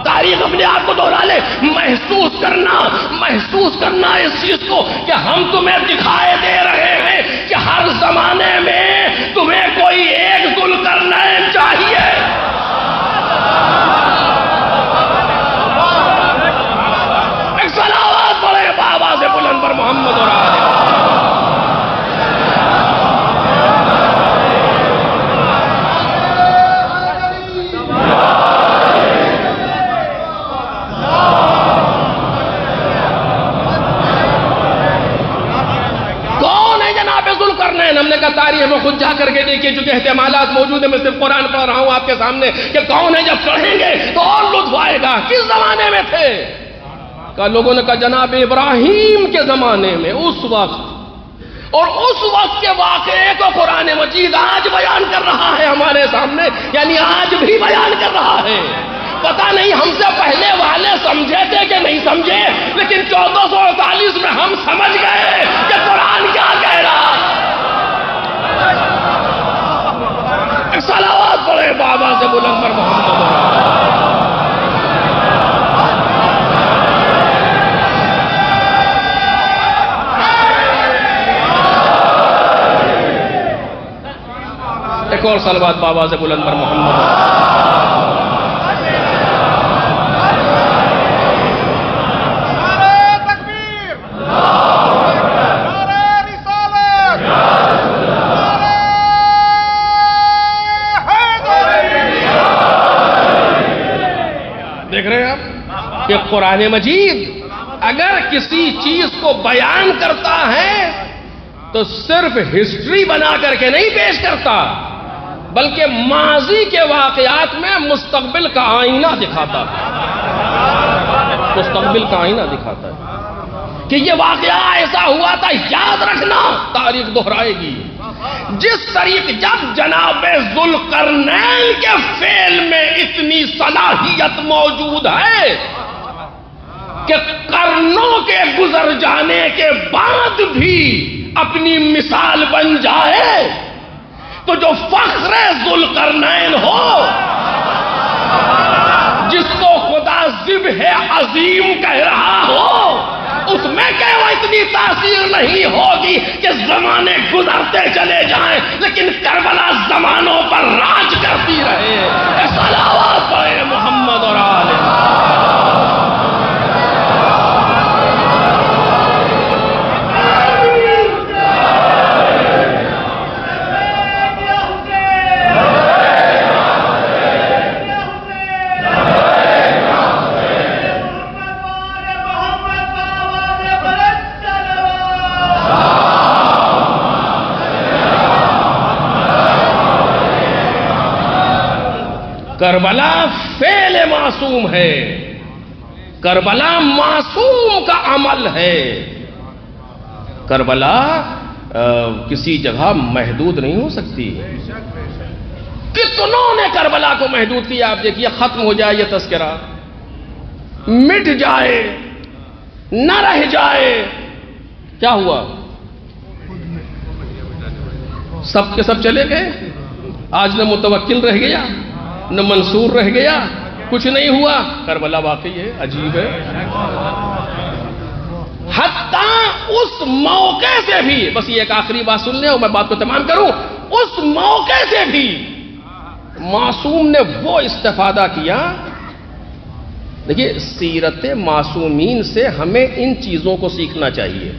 تاریخ اپنے آپ کو دوہرا لے۔ محسوس کرنا اس چیز کو کہ ہم تمہیں دکھائے دے رہے ہیں کہ ہر زمانے میں تمہیں کوئی ایک ذوالقرنین چاہیے۔ ایک صلوات پڑھے بابا سے بلند پر محمد اور آل ہم نے کہا تاریخ میں خود جا کر کے دیکھیے، چونکہ احتمالات موجود ہیں، میں صرف قرآن پڑھ رہا ہوں آپ کے سامنے کہ کون ہے، جب پڑھیں گے تو اور لطف آئے گا۔ کس زمانے میں تھے؟ کہ لوگوں نے کہا جناب ابراہیم کے زمانے میں، اس وقت، اور اس وقت کے واقعے کو قرآن مجید آج بیان کر رہا ہے ہمارے سامنے، یعنی آج بھی بیان کر رہا ہے۔ پتہ نہیں ہم سے پہلے والے سمجھے تھے کہ نہیں سمجھے، لیکن 1448 میں ہم سمجھ گئے کہ قرآن کیا کہہ رہا ہے۔ صلوات پڑھے بابا سے بلند پر محمد ایک اور صلوات بابا سے بلند پر محمد دیکھ رہے ہیں آپ کہ قرآن مجید اگر کسی چیز کو بیان کرتا ہے تو صرف ہسٹری بنا کر کے نہیں پیش کرتا، بلکہ ماضی کے واقعات میں مستقبل کا آئینہ دکھاتا ہے، مستقبل کا آئینہ دکھاتا ہے کہ یہ واقعہ ایسا ہوا تھا، یاد رکھنا، تاریخ دہرائے گی۔ جس طریقے جب جناب ذوالقرنین کے فعل میں اتنی صلاحیت موجود ہے کہ قرنوں کے گزر جانے کے بعد بھی اپنی مثال بن جائے، تو جو فخر ذوالقرنین ہو، جس کو خدا ذبح عظیم کہہ رہا ہو، اس میں کیوں اتنی تاثیر نہیں ہوگی کہ زمانے گزرتے چلے جائیں لیکن کربلا زمانوں پر راج کرتی رہے۔ صلوات پڑھے محمد اور آل کربلا فعل معصوم ہے، کربلا معصوم کا عمل ہے، کربلا کسی جگہ محدود نہیں ہو سکتی۔ کتنوں نے کربلا کو محدود کیا، آپ دیکھیے ختم ہو جائے یہ تذکرہ، مٹ جائے، نہ رہ جائے، کیا ہوا؟ سب کے سب چلے گئے، آج نہ متوکل رہ گیا نہ منصور رہ گیا، کچھ نہیں ہوا۔ کربلا واقعی ہے، عجیب ہے۔ حتیٰ اس موقع سے بھی، بس یہ ایک آخری بات سن لیں اور میں بات کو تمام کروں، اس موقع سے بھی معصوم نے وہ استفادہ کیا۔ دیکھیے سیرت معصومین سے ہمیں ان چیزوں کو سیکھنا چاہیے،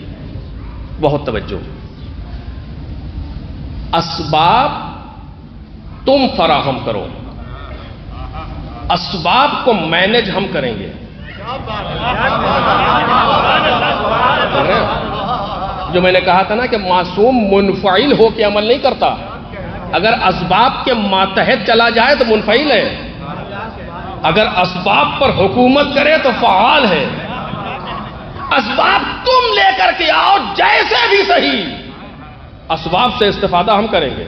بہت توجہ۔ اسباب تم فراہم کرو، اسباب کو مینج ہم کریں گے۔ جو میں نے کہا تھا نا کہ معصوم منفعل ہو کے عمل نہیں کرتا، اگر اسباب کے ماتحت چلا جائے تو منفعل ہے، اگر اسباب پر حکومت کرے تو فعال ہے۔ اسباب تم لے کر کے آؤ جیسے بھی صحیح، اسباب سے استفادہ ہم کریں گے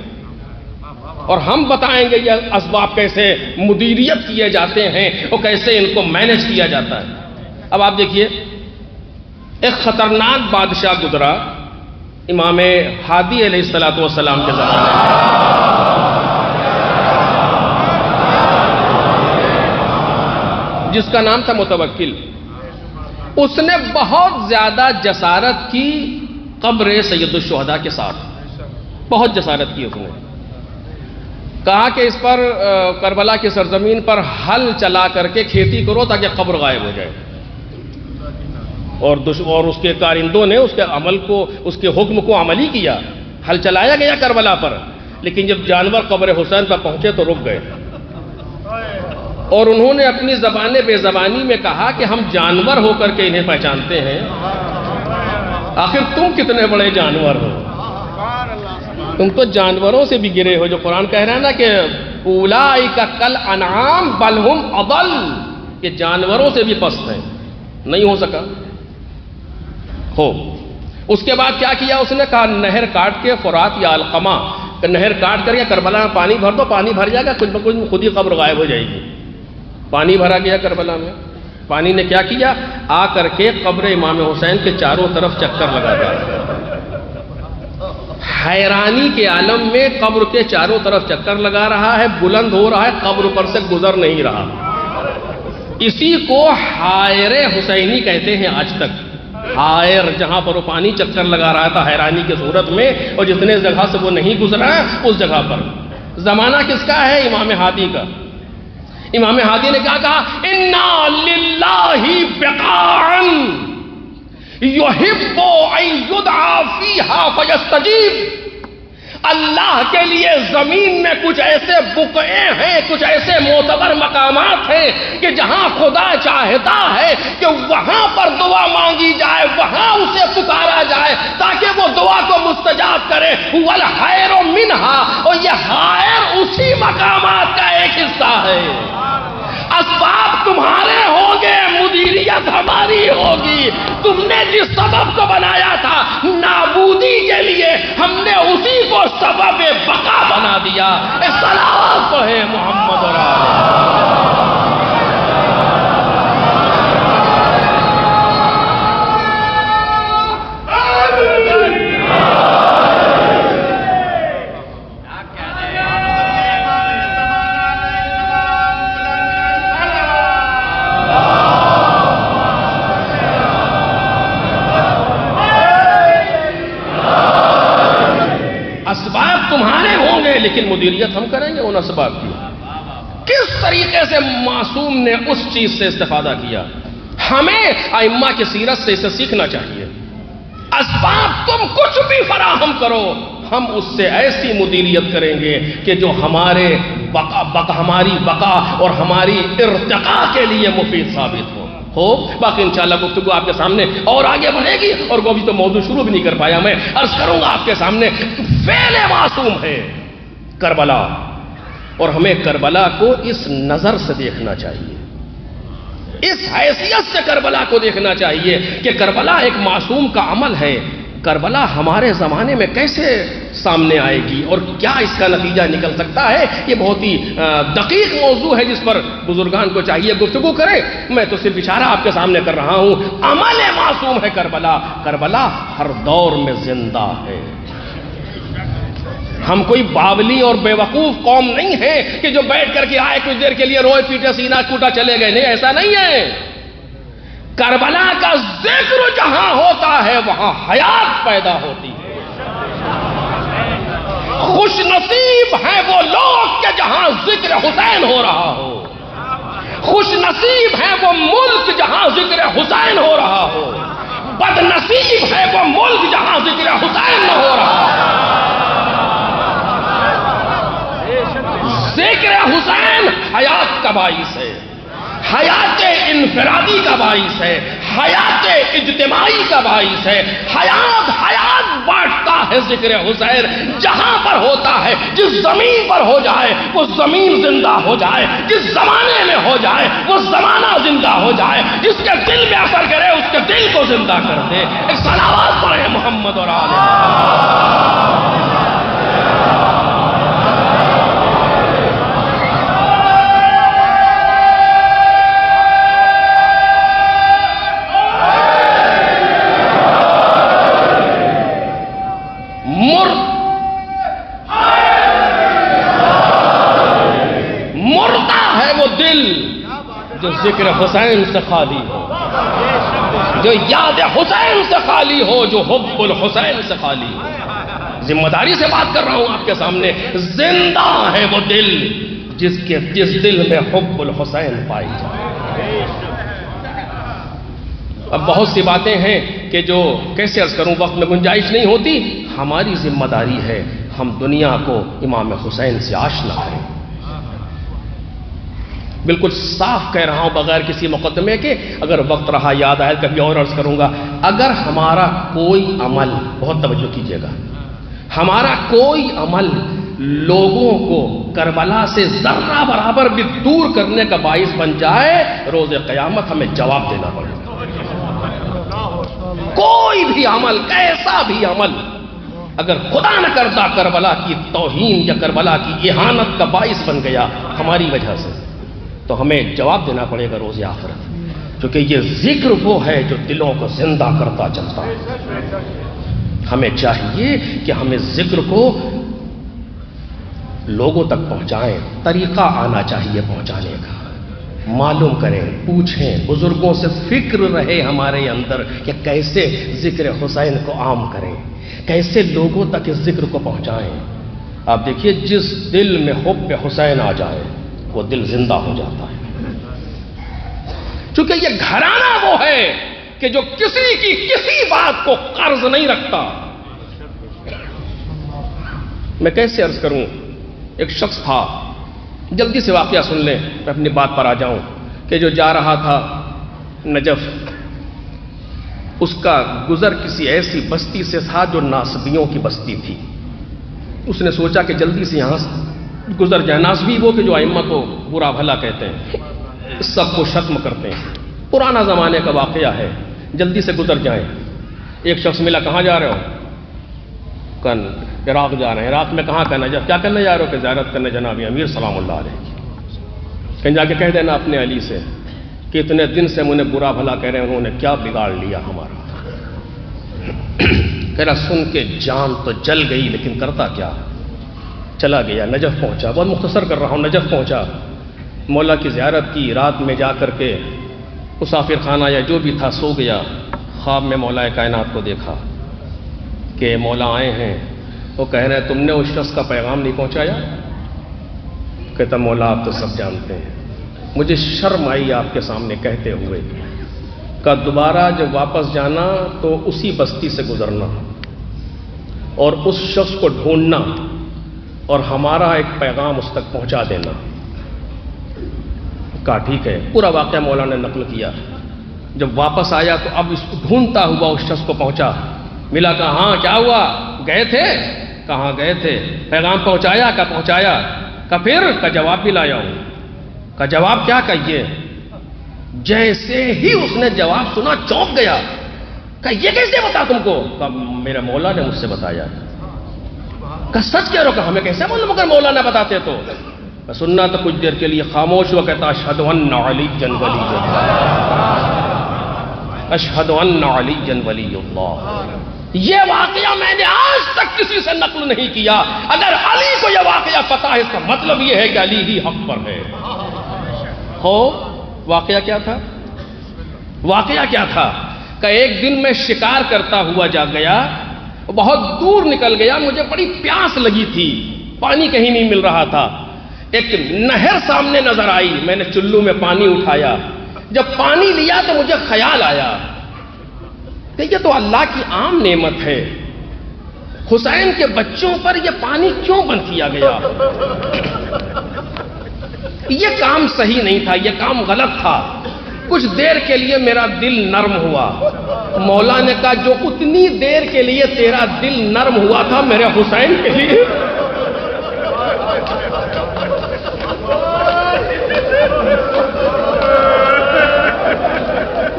اور ہم بتائیں گے یہ اسباب کیسے مدیریت کیے جاتے ہیں اور کیسے ان کو مینج کیا جاتا ہے۔ اب آپ دیکھیے ایک خطرناک بادشاہ گزرا امام ہادی علیہ السلام کے زمانے میں، جس کا نام تھا متوکل۔ اس نے بہت زیادہ جسارت کی قبر سید الشہداء کے ساتھ، بہت جسارت کی اس نے۔ کہا کہ اس پر کربلا کی سرزمین پر ہل چلا کر کے کھیتی کرو تاکہ قبر غائب ہو جائے، اور اس کے کارندوں نے اس کے عمل کو، اس کے حکم کو عملی کیا۔ ہل چلایا گیا کربلا پر، لیکن جب جانور قبر حسین پر پہنچے تو رک گئے، اور انہوں نے اپنی زبان بے زبانی میں کہا کہ ہم جانور ہو کر کے انہیں پہچانتے ہیں، آخر تم کتنے بڑے جانور ہو، تم تو جانوروں سے بھی گرے ہو۔ جو قرآن کہہ رہا ہے نا کہ اولئک کالانعام بل ہم اضل، کہ جانوروں سے بھی پست ہیں، نہیں ہو سکا۔ ہو اس کے بعد کیا کیا اس نے؟ کہا نہر کاٹ کے فرات یا القمہ، کہ نہر کاٹ کر کے کربلا میں پانی بھر دو، پانی بھر جائے گا، کچھ نہ کچھ خود ہی قبر غائب ہو جائے گی۔ پانی بھرا گیا کربلا میں، پانی نے کیا کیا؟ آ کر کے قبر امام حسین کے چاروں طرف چکر لگا دیا۔ حیرانی کے عالم میں قبر کے چاروں طرف چکر لگا رہا ہے، بلند ہو رہا ہے، قبر پر سے گزر نہیں رہا۔ اسی کو حائر حسینی کہتے ہیں آج تک۔ حائر جہاں پر وہ پانی چکر لگا رہا تھا حیرانی کی صورت میں، اور جتنے جگہ سے وہ نہیں گزرا اس جگہ پر۔ زمانہ کس کا ہے؟ امام ہادی کا۔ امام ہادی نے کیا کہا؟ اِنَّا لِلَّهِ بِقَاعًا یحب ان یدعا فیہا فیستجیب۔ اللہ کے لیے زمین میں کچھ ایسے بقعے ہیں، کچھ ایسے معتبر مقامات ہیں کہ جہاں خدا چاہتا ہے کہ وہاں پر دعا مانگی جائے، وہاں اسے پکارا جائے تاکہ وہ دعا کو مستجاب کرے۔ والحائر منہا، اور یہ حائر اسی مقامات کا ایک حصہ ہے۔ اسباب تمہارے ہوں گے، مدیریت ہماری ہوگی۔ تم نے جس سبب کو بنایا تھا نابودی کے لیے، ہم نے اسی کو سبب بقا بنا دیا۔ صلوات پڑھے محمد اور آلہ۔ اسباب تمہارے ہوں گے لیکن مدیریت ہم کریں گے ان اسباب کی۔ کس طریقے سے معصوم نے اس چیز سے استفادہ کیا؟ ہمیں ائمہ کی سیرت سے اسے سیکھنا چاہیے۔ اسباب تم کچھ بھی فراہم کرو، ہم اس سے ایسی مدیریت کریں گے کہ جو ہماری بقا اور ہماری ارتقاء کے لیے مفید ثابت ہو۔ باقی انشاءاللہ گفتگو آپ کے سامنے اور آگے بڑھے گی، اور وہ بھی تو موضوع شروع بھی نہیں کر پایا میں۔ عرض کروں گا آپ کے سامنے، فعل معصوم ہے کربلا، اور ہمیں کربلا کو اس نظر سے دیکھنا چاہیے، اس حیثیت سے کربلا کو دیکھنا چاہیے کہ کربلا ایک معصوم کا عمل ہے۔ کربلا ہمارے زمانے میں کیسے سامنے آئے گی اور کیا اس کا نتیجہ نکل سکتا ہے، یہ بہت ہی دقیق موضوع ہے جس پر بزرگان کو چاہیے گفتگو کریں۔ میں تو صرف اشارہ آپ کے سامنے کر رہا ہوں۔ عمل معصوم ہے کربلا۔ کربلا ہر دور میں زندہ ہے۔ ہم کوئی باولی اور بے وقوف قوم نہیں ہے کہ جو بیٹھ کر کے آئے کچھ دیر کے لیے روئے پیٹے سینہ کوٹا چلے گئے، نہیں، ایسا نہیں ہے۔ کربلا کا ذکر جہاں ہوتا ہے وہاں حیات پیدا ہوتی ہے۔ خوش نصیب ہیں وہ لوگ کہ جہاں ذکر حسین ہو رہا ہو، خوش نصیب ہیں وہ ملک جہاں ذکر حسین ہو رہا ہو، بد نصیب ہے وہ ملک جہاں ذکر حسین نہ ہو رہا ہو۔ ذکر حسین حیات کا باعث ہے، حیات انفرادی کا باعث ہے، حیات اجتماعی کا باعث ہے۔ حیات بانٹتا ہے ذکر حسین۔ جہاں پر ہوتا ہے، جس زمین پر ہو جائے وہ زمین زندہ ہو جائے، جس زمانے میں ہو جائے وہ زمانہ زندہ ہو جائے، جس کے دل میں اثر کرے اس کے دل کو زندہ کر دے۔ ایک صلوات پڑھے محمد اور آلہ۔ جو ذکر حسین سے خالی ہو، جو یاد حسین سے خالی ہو، جو حب الحسین سے خالی ہو۔ ذمہ داری سے بات کر رہا ہوں آپ کے سامنے۔ زندہ ہے وہ دل جس دل میں حب الحسین پائی جائے۔ اب بہت سی باتیں ہیں کہ جو کیسے عرض کروں، وقت میں گنجائش نہیں ہوتی۔ ہماری ذمہ داری ہے ہم دنیا کو امام حسین سے آشنا کریں۔ بالکل صاف کہہ رہا ہوں بغیر کسی مقدمے کے، اگر وقت رہا یاد آئے کبھی اور عرض کروں گا۔ اگر ہمارا کوئی عمل، بہت توجہ کیجئے گا، ہمارا کوئی عمل لوگوں کو کربلا سے ذرہ برابر بھی دور کرنے کا باعث بن جائے، روز قیامت ہمیں جواب دینا پڑے گا۔ کوئی بھی عمل، کیسا بھی عمل، اگر خدا نہ کرتا کربلا کی توہین یا کربلا کی اہانت کا باعث بن گیا ہماری وجہ سے، تو ہمیں جواب دینا پڑے گا روز آخرت، کیونکہ یہ ذکر وہ ہے جو دلوں کو زندہ کرتا چلتا ہے۔ ہمیں چاہیے کہ ہمیں ذکر کو لوگوں تک پہنچائیں، طریقہ آنا چاہیے پہنچانے کا، معلوم کریں، پوچھیں، بزرگوں سے فکر رہے ہمارے اندر کہ کیسے ذکر حسین کو عام کریں، کیسے لوگوں تک اس ذکر کو پہنچائیں۔ آپ دیکھیے جس دل میں حب حسین آ جائے وہ دل زندہ ہو جاتا ہے، چونکہ یہ گھرانہ وہ ہے کہ جو کسی کی کسی بات کو قرض نہیں رکھتا۔ میں کیسے عرض کروں، ایک شخص تھا، جلدی سے واقعہ سن لیں، میں اپنی بات پر آ جاؤں، کہ جو جا رہا تھا نجف، اس کا گزر کسی ایسی بستی سے تھا جو ناسبیوں کی بستی تھی۔ اس نے سوچا کہ جلدی سے یہاں گزر جائے، ناسبی وہ کہ جو ائمہ کو برا بھلا کہتے ہیں، سب کو شتم کرتے ہیں، پرانا زمانے کا واقعہ ہے، جلدی سے گزر جائیں۔ ایک شخص ملا، کہاں جا رہے ہو؟ عراق جا رہے ہیں۔ عراق میں کہاں کا نجف؟ کیا کرنے جا رہے ہو؟ کہ زیارت کرنے جناب امیر سلام اللہ علیہ کی۔ کہیں جا کے کہہ دینا اپنے علی سے کہ اتنے دن سے مجھے برا بھلا کہہ رہے ہیں، انہوں نے کیا بگاڑ لیا ہمارا۔ کہہ رہا سن کے جان تو جل گئی، لیکن کرتا کیا، چلا گیا، نجف پہنچا، بہت مختصر کر رہا ہوں، نجف پہنچا، مولا کی زیارت کی، رات میں جا کر کے مسافر خانہ یا جو بھی تھا سو گیا، خواب میں مولا کائنات کو دیکھا کہ مولا آئے ہیں، وہ کہہ رہے ہیں تم نے اس شخص کا پیغام نہیں پہنچایا؟ کہتا مولا آپ تو سب جانتے ہیں، مجھے شرم آئی آپ کے سامنے کہتے ہوئے، کہ دوبارہ جب واپس جانا تو اسی بستی سے گزرنا اور اس شخص کو ڈھونڈنا اور ہمارا ایک پیغام اس تک پہنچا دینا۔ کہا ٹھیک ہے، پورا واقعہ مولا نے نقل کیا۔ جب واپس آیا تو اب اس کو ڈھونڈتا ہوا اس شخص کو پہنچا، ملا، کہا ہاں کیا ہوا، گئے تھے؟ کہاں گئے تھے؟ پیغام پہنچایا؟ کہا پہنچایا۔ کہا پھر؟ کہا جواب بھی لایا ہوں۔ کہا جواب کیا؟ کہیے۔ جیسے ہی اس نے جواب سنا چونک گیا، کہا یہ کیسے بتا تم کو؟ کہا میرے مولا نے مجھ سے بتایا۔ کہا سچ کہہ رہو؟ کہا ہمیں کیسے معلوم اگر مولا نہ بتاتے تو؟ میں سننا تو کچھ دیر کے لیے خاموش ہوا، کہتا اشہد ان علی ولی اللہ، اشہد ان علی ولی اللہ۔ یہ واقعہ میں نے آج تک کسی سے نقل نہیں کیا، اگر علی کو یہ واقعہ پتا ہے اس کا مطلب یہ ہے کہ علی ہی حق پر ہے۔ ہو واقعہ کیا تھا؟ واقعہ کیا تھا کہ ایک دن میں شکار کرتا ہوا جا گیا، بہت دور نکل گیا، مجھے بڑی پیاس لگی تھی، پانی کہیں نہیں مل رہا تھا، ایک نہر سامنے نظر آئی، میں نے چلو میں پانی اٹھایا، جب پانی لیا تو مجھے خیال آیا کہ یہ تو اللہ کی عام نعمت ہے، حسین کے بچوں پر یہ پانی کیوں بند کیا گیا؟ یہ کام صحیح نہیں تھا، یہ کام غلط تھا۔ کچھ دیر کے لیے میرا دل نرم ہوا۔ مولا نے کہا جو اتنی دیر کے لیے تیرا دل نرم ہوا تھا میرے حسین کے لیے،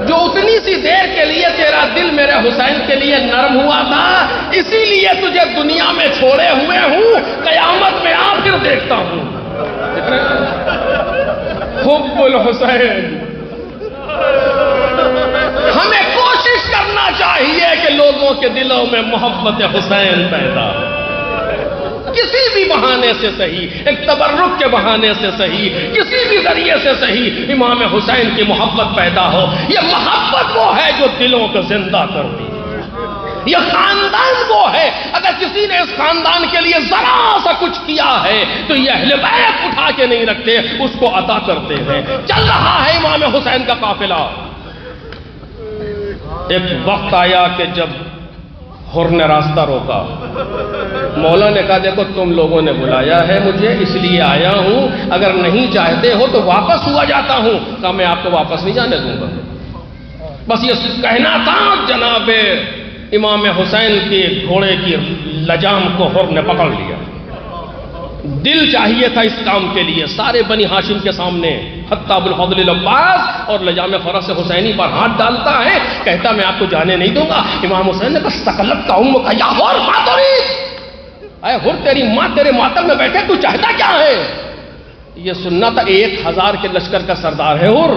جو اتنی سی دیر کے لیے تیرا دل میرے حسین کے لیے نرم ہوا تھا، اسی لیے تجھے دنیا میں چھوڑے ہوئے ہوں، قیامت میں آخر دیکھتا ہوں۔ حب الحسین، ہمیں کوشش کرنا چاہیے کہ لوگوں کے دلوں میں محبت حسین پیدا ہو، کسی بھی بہانے سے صحیح، ایک تبرک کے بہانے سے صحیح، کسی بھی ذریعے سے صحیح، امام حسین کی محبت پیدا ہو۔ یہ محبت وہ ہے جو دلوں کو زندہ کرتی ہے، یہ خاندان وہ ہے، اگر کسی نے اس خاندان کے لیے ذرا سا کچھ کیا ہے تو یہ اہل بیت اٹھا کے نہیں رکھتے، اس کو عطا کرتے ہیں۔ چل رہا ہے امام حسین کا قافلہ، ایک وقت آیا کہ جب حر نے راستہ روکا، مولا نے کہا دیکھو تم لوگوں نے بلایا ہے مجھے، اس لیے آیا ہوں، اگر نہیں چاہتے ہو تو واپس ہوا جاتا ہوں۔ کہا میں آپ کو واپس نہیں جانے دوں گا، بس یہ کہنا تھا جناب امام حسین کے گھوڑے کی لجام کو حر نے پکڑ لیا۔ دل چاہیے تھا اس کام کے لیے، سارے بنی ہاشم کے سامنے، حتیٰ ابو الفضل العباس اور لجام فرس حسینی پر ہاتھ ڈالتا ہے، کہتا میں آپ کو جانے نہیں دوں گا۔ امام حسین نے کہا سکلت کا امک یا حر ما تريد، اے حر تیری ماں تیرے ماتم میں بیٹھے، تو چاہتا کیا ہے؟ یہ سننا تھا 1000 کے لشکر کا سردار ہے حر،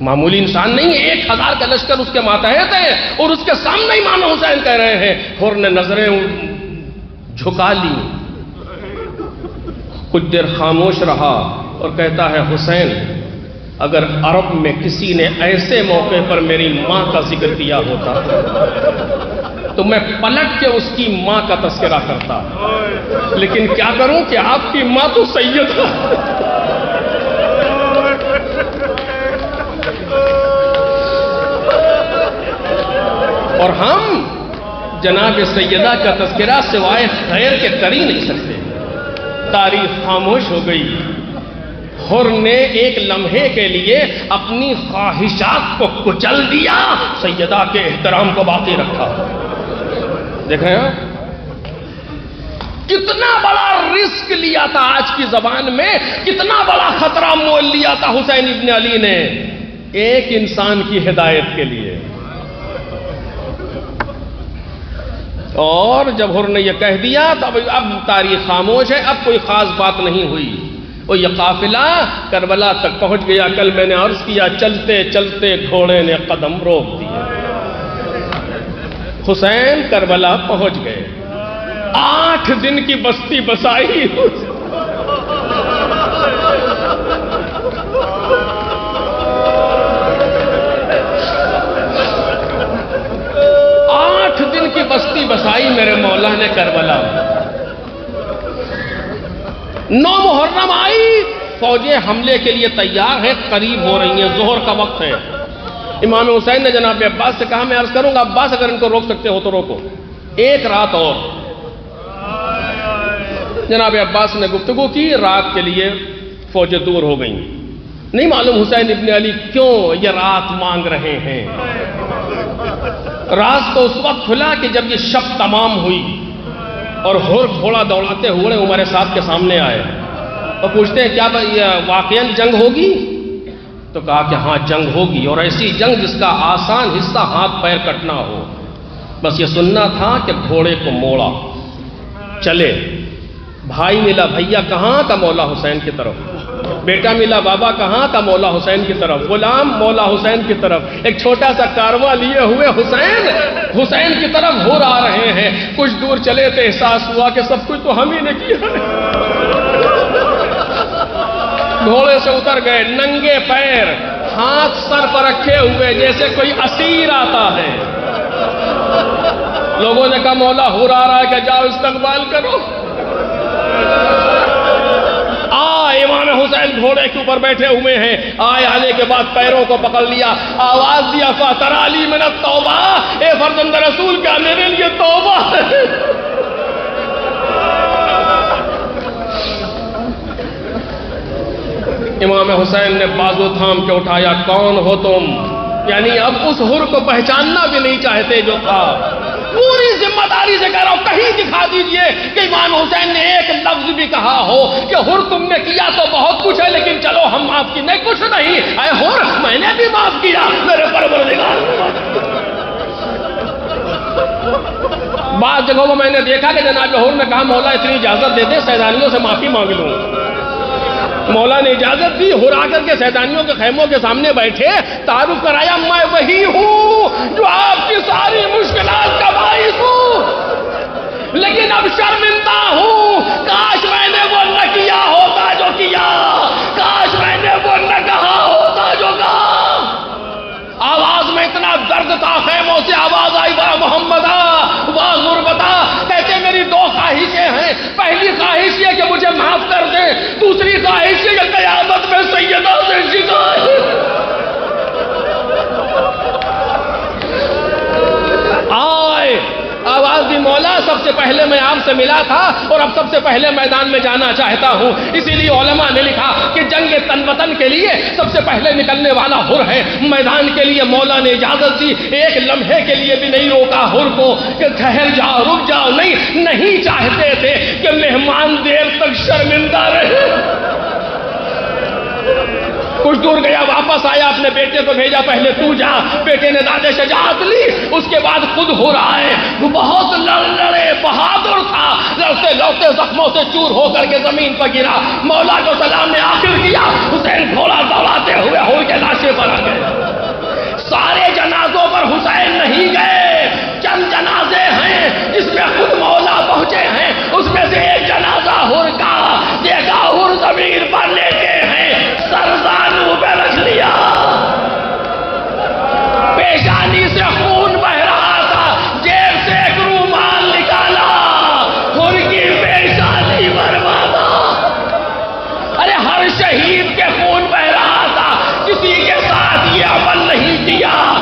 معمولی انسان نہیں، 1000 کا لشکر اس کے ماتحت ہے اور اس کے سامنے امام حسین کہہ رہے ہیں۔ حر نے نظریں جھکا لی، کچھ دیر خاموش رہا اور کہتا ہے حسین، اگر عرب میں کسی نے ایسے موقع پر میری ماں کا ذکر کیا ہوتا تو میں پلٹ کے اس کی ماں کا تذکرہ کرتا، لیکن کیا کروں کہ آپ کی ماں تو سید ہے۔ اور ہم جناب سیدہ کا تذکرہ سوائے خیر کے کر ہی نہیں سکتے۔ تاریخ خاموش ہو گئی۔ حر نے ایک لمحے کے لیے اپنی خواہشات کو کچل دیا، سیدہ کے احترام کو باقی رکھا۔ دیکھیں کتنا بڑا رسک لیا تھا، آج کی زبان میں کتنا بڑا خطرہ مول لیا تھا حسین ابن علی نے ایک انسان کی ہدایت کے لیے۔ اور جب حر نے یہ کہہ دیا تو اب تاریخ خاموش ہے، اب کوئی خاص بات نہیں ہوئی۔ وہ یہ قافلہ کربلا تک پہنچ گیا۔ کل میں نے عرض کیا چلتے چلتے گھوڑے نے قدم روک دیے۔ حسین کربلا پہنچ گئے، 8 دن کی بستی بسائی۔ 8 دن کی بستی بسائی میرے مولا نے کربلا۔ 9 محرم آئی، فوجیں حملے کے لیے تیار ہیں، قریب ہو رہی ہیں، ظہر کا وقت ہے۔ امام حسین نے جناب عباس سے کہا میں عرض کروں گا عباس اگر ان کو روک سکتے ہو تو روکو، 1 رات اور۔ جناب عباس نے گفتگو کی، رات کے لیے فوجیں دور ہو گئیں۔ نہیں معلوم حسین ابن علی کیوں یہ رات مانگ رہے ہیں۔ راز تو اس وقت کھلا کہ جب یہ شب تمام ہوئی اور حر گھوڑا دوڑاتے ہوئے عمر سعد کے سامنے آئے اور پوچھتے ہیں کیا واقعاً جنگ ہوگی؟ تو کہا کہ ہاں جنگ ہوگی، اور ایسی جنگ جس کا آسان حصہ ہاتھ پیر کٹنا ہو، بس یہ سننا تھا کہ گھوڑے کو موڑا چلے۔ بھائی ملا بھیا کہاں کا مولا حسین کی طرف، بیٹا ملا بابا کہاں کا مولا حسین کی طرف، غلام مولا حسین کی طرف، ایک چھوٹا سا کارواں لیے ہوئے حسین کی طرف ہو رہے ہیں۔ کچھ دور چلے تو احساس ہوا کہ سب کچھ تو ہم ہی نے کیا ہے۔ گھوڑے سے اتر گئے، ننگے پیر، ہاتھ سر پر رکھے ہوئے جیسے کوئی اسیر آتا ہے۔ لوگوں نے کہا مولا ہو رہا ہے کہ جاؤ استقبال کرو۔ امام حسین گھوڑے کے اوپر بیٹھے ہوئے ہیں، آنے کے بعد پیروں کو پکڑ لیا، آواز دیا فَتَرَا لِي مِنَ التَّوْبَةِ، اے فرزند رسول کیا میرے لیے توبہ ہے؟ امام حسین نے بازو تھام کے اٹھایا، کون ہو تم؟ یعنی اب اس حر کو پہچاننا بھی نہیں چاہتے جو تھا۔ پوری ذمہ داری سے کہہ رہا ہوں، کہیں دکھا دیجئے کہ امام حسین نے ایک لفظ بھی کہا ہو کہ حر تم نے کیا تو بہت کچھ ہے لیکن چلو ہم معاف کی، نہیں کچھ نہیں، اے حر میں نے بھی معاف کیا، میرے پروردگار۔ بعض جگہوں میں میں نے دیکھا کہ جناب حر نے کہا مولا اتنی اجازت دے دے سیدانیوں سے معافی مانگ لوں۔ مولا نے اجازت دی، حر آ کر کے سیدانیوں کے خیموں کے سامنے بیٹھے، تعارف کرایا میں وہی ہوں جو آپ کی ساری مشکلات کا باعث ہوں، لیکن اب شرمندہ ہوں، کاش میں نے وہ نہ کیا ہوتا جو کیا، کاش میں نے وہ نہ کہا ہوتا جو کہا۔ آواز میں اتنا درد تھا، خیموں سے آواز آئی واہ محمد واہ غربتا، کہتے میری 2 خواہشیں ہیں، پہلی خواہش یہ کہ مجھے معاف کر دے، دوسری خواہش یہ کہ قیامت میں سیدہ سے شکایت۔ آئے آواز دی مولا سب سے پہلے میں آپ سے ملا تھا اور اب سب سے پہلے میدان میں جانا چاہتا ہوں، اسی لیے علماء نے لکھا کہ جنگ تن وطن کے لیے سب سے پہلے نکلنے والا حر ہے۔ میدان کے لیے مولا نے اجازت دی، ایک لمحے کے لیے بھی نہیں روکا حر کو کہ ٹھہر جاؤ رک جاؤ، نہیں چاہتے تھے کہ مہمان دیر تک شرمندہ رہے۔ کچھ دور گیا، واپس آیا، اپنے بیٹے کو بھیجا پہلے تو جا، بیٹے نے دادے شجاعت لی، اس کے بعد خود ہو رہا ہے، وہ بہت لڑے بہادر تھا، لڑتے لڑتے زخموں سے چور ہو کر کے زمین پر گرا، مولا کو سلام نے آخر کیا، حسین گھوڑا دوڑاتے ہوئے حور کے لاشے پر آ گئے۔ زمانے کے ہیں سرزانوں پہ رکھ لیا، پیشانی سے خون بہ رہا تھا، جیب سے ایک رومال نکالا، ان کی پیشانی بربادا۔ ارے ہر شہید کے خون بہ رہا تھا، کسی کے ساتھ یہ عمل نہیں کیا۔